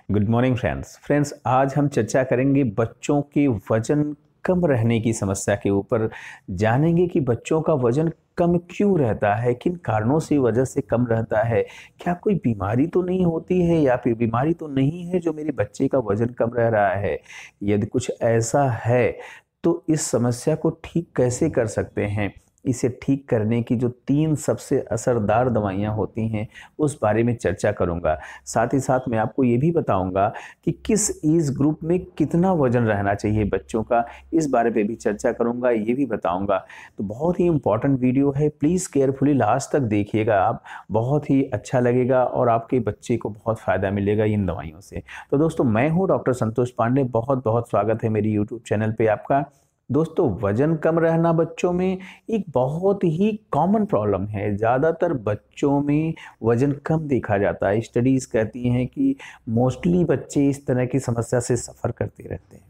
Good morning friends आज हम चर्चा करेंगे बच्चों के वजन कम रहने की समस्या के ऊपर। जानेंगे कि बच्चों का वजन कम क्यों रहता है, किन कारणों से वजह से कम रहता है। क्या कोई बीमारी तो नहीं होती है या फिर बीमारी तो नहीं है जो मेरे बच्चे का वजन कम रह रहा है। यदि कुछ ऐसा है तो इस समस्या को ठीक कैसे कर सकते हैं। इसे ठीक करने की जो 3 सबसे असरदार दवाइयाँ होती हैं उस बारे में चर्चा करूँगा। साथ ही साथ मैं आपको ये भी बताऊँगा कि किस एज ग्रुप में कितना वज़न रहना चाहिए बच्चों का, इस बारे पे भी चर्चा करूँगा, ये भी बताऊँगा। तो बहुत ही इम्पोर्टेंट वीडियो है, प्लीज़ केयरफुली लास्ट तक देखिएगा आप, बहुत ही अच्छा लगेगा और आपके बच्चे को बहुत फ़ायदा मिलेगा इन दवाइयों से। तो दोस्तों मैं हूँ डॉक्टर संतोष पांडे, बहुत बहुत स्वागत है मेरी यूट्यूब चैनल पे आपका। दोस्तों वजन कम रहना बच्चों में एक बहुत ही कॉमन प्रॉब्लम है। ज़्यादातर बच्चों में वजन कम देखा जाता है। स्टडीज़ कहती हैं कि मोस्टली बच्चे इस तरह की समस्या से सफ़र करते रहते हैं।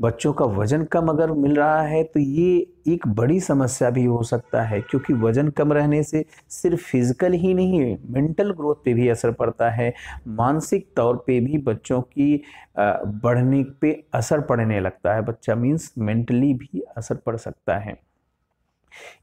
बच्चों का वजन कम अगर मिल रहा है तो ये एक बड़ी समस्या भी हो सकता है, क्योंकि वजन कम रहने से सिर्फ फिजिकल ही नहीं, मेंटल ग्रोथ पे भी असर पड़ता है। मानसिक तौर पे भी बच्चों की बढ़ने पे असर पड़ने लगता है। बच्चा मीन्स मेंटली भी असर पड़ सकता है।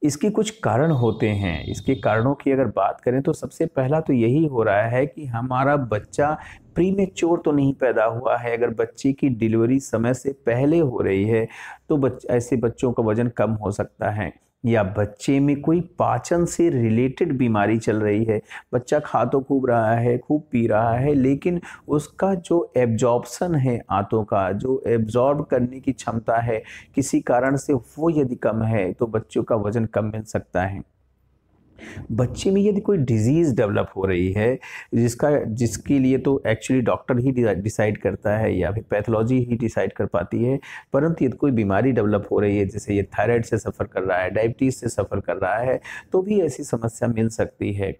इसके कुछ कारण होते हैं। इसके कारणों की अगर बात करें तो सबसे पहला तो यही हो रहा है कि हमारा बच्चा प्रीमेच्योर तो नहीं पैदा हुआ है। अगर बच्चे की डिलीवरी समय से पहले हो रही है तो ऐसे बच्चों का वजन कम हो सकता है। या बच्चे में कोई पाचन से रिलेटेड बीमारी चल रही है। बच्चा खा तो खूब रहा है, खूब पी रहा है, लेकिन उसका जो एब्जॉर्प्शन है, आंतों का जो एब्जॉर्ब करने की क्षमता है, किसी कारण से वो यदि कम है तो बच्चों का वजन कम मिल सकता है। बच्चे में यदि कोई डिजीज़ डेवलप हो रही है जिसके लिए तो एक्चुअली डॉक्टर ही डिसाइड करता है या फिर पैथोलॉजी ही डिसाइड कर पाती है, परंतु यदि कोई बीमारी डेवलप हो रही है, जैसे ये थायराइड से सफ़र कर रहा है, डायबिटीज़ से सफ़र कर रहा है, तो भी ऐसी समस्या मिल सकती है।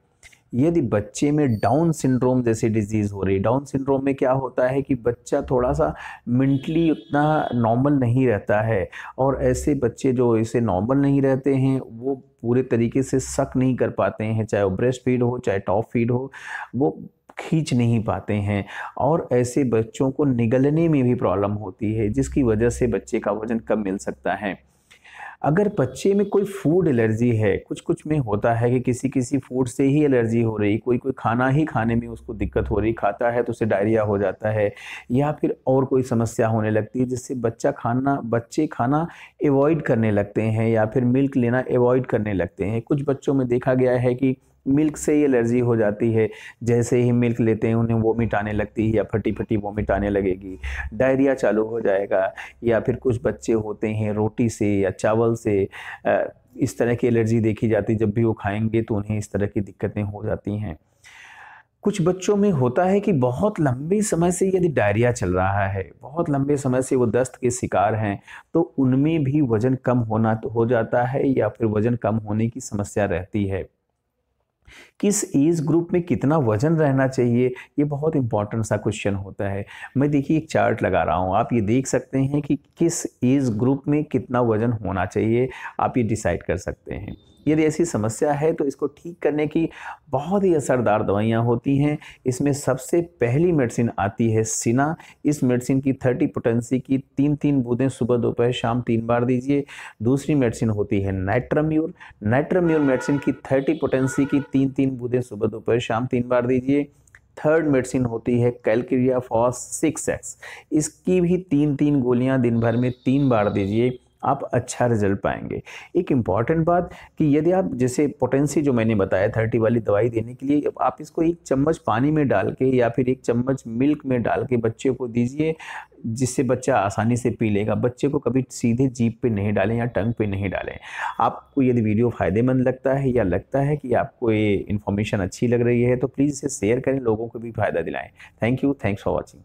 यदि बच्चे में डाउन सिंड्रोम जैसी डिजीज़ हो रही, डाउन सिंड्रोम में क्या होता है कि बच्चा थोड़ा-सा मेंटली उतना नॉर्मल नहीं रहता है, और ऐसे बच्चे जो ऐसे नॉर्मल नहीं रहते हैं वो पूरे तरीके से सक नहीं कर पाते हैं, चाहे वो ब्रेस्ट फीड हो, चाहे टॉप फीड हो, वो खींच नहीं पाते हैं, और ऐसे बच्चों को निगलने में भी प्रॉब्लम होती है, जिसकी वजह से बच्चे का वज़न कम मिल सकता है। अगर बच्चे में कोई फूड एलर्जी है, कुछ-कुछ में होता है कि किसी-किसी फूड से ही एलर्जी हो रही, कोई-कोई खाना ही खाने में उसको दिक्कत हो रही, खाता है तो उसे डायरिया हो जाता है, या फिर और कोई समस्या होने लगती है जिससे बच्चे खाना अवॉइड करने लगते हैं या फिर मिल्क लेना अवॉइड करने लगते हैं। कुछ बच्चों में देखा गया है कि मिल्क से ही एलर्जी हो जाती है, जैसे ही मिल्क लेते हैं उन्हें वोमिट आने लगती है या फटी-फटी वोमिट आने लगेगी, डायरिया चालू हो जाएगा। या फिर कुछ बच्चे होते हैं रोटी से या चावल से इस तरह की एलर्जी देखी जाती है, जब भी वो खाएँगे तो उन्हें इस तरह की दिक्कतें हो जाती हैं। कुछ बच्चों में होता है कि बहुत लंबे समय से यदि डायरिया चल रहा है, बहुत लंबे समय से वो दस्त के शिकार हैं, तो उनमें भी वज़न कम होना तो हो जाता है या फिर वज़न कम होने की समस्या रहती है। किस एज ग्रुप में कितना वजन रहना चाहिए, ये बहुत इंपॉर्टेंट सा क्वेश्चन होता है। मैं देखिए एक चार्ट लगा रहा हूँ, आप ये देख सकते हैं कि किस एज ग्रुप में कितना वजन होना चाहिए, आप ये डिसाइड कर सकते हैं। यदि ऐसी समस्या है तो इसको ठीक करने की बहुत ही असरदार दवाइयाँ होती हैं। इसमें सबसे पहली मेडिसिन आती है सिना। इस मेडिसिन की 30 पोटेंसी की 3-3 बूंदें सुबह दोपहर शाम 3 बार दीजिए। दूसरी मेडिसिन होती है नाइट्राम्यूर। नाइट्राम्यूर मेडिसिन की 30 पोटेंसी की 3-3 बूंदें सुबह दोपहर शाम 3 बार दीजिए। थर्ड मेडिसिन होती है कैलकेरिया फॉस 6x। इसकी भी 3-3 गोलियां दिन भर में 3 बार दीजिए, आप अच्छा रिजल्ट पाएंगे। एक इम्पॉर्टेंट बात कि यदि आप जैसे पोटेंसी जो मैंने बताया 30 वाली दवाई देने के लिए, आप इसको 1 चम्मच पानी में डाल के या फिर 1 चम्मच मिल्क में डाल के बच्चे को दीजिए, जिससे बच्चा आसानी से पी लेगा। बच्चे को कभी सीधे जीभ पे नहीं डालें या टंग पे नहीं डालें। आपको यदि वीडियो फ़ायदेमंद लगता है या लगता है कि आपको ये इन्फॉर्मेशन अच्छी लग रही है तो प्लीज़ इसे शेयर करें, लोगों को भी फ़ायदा दिलाएं। Thank you, thanks for watching.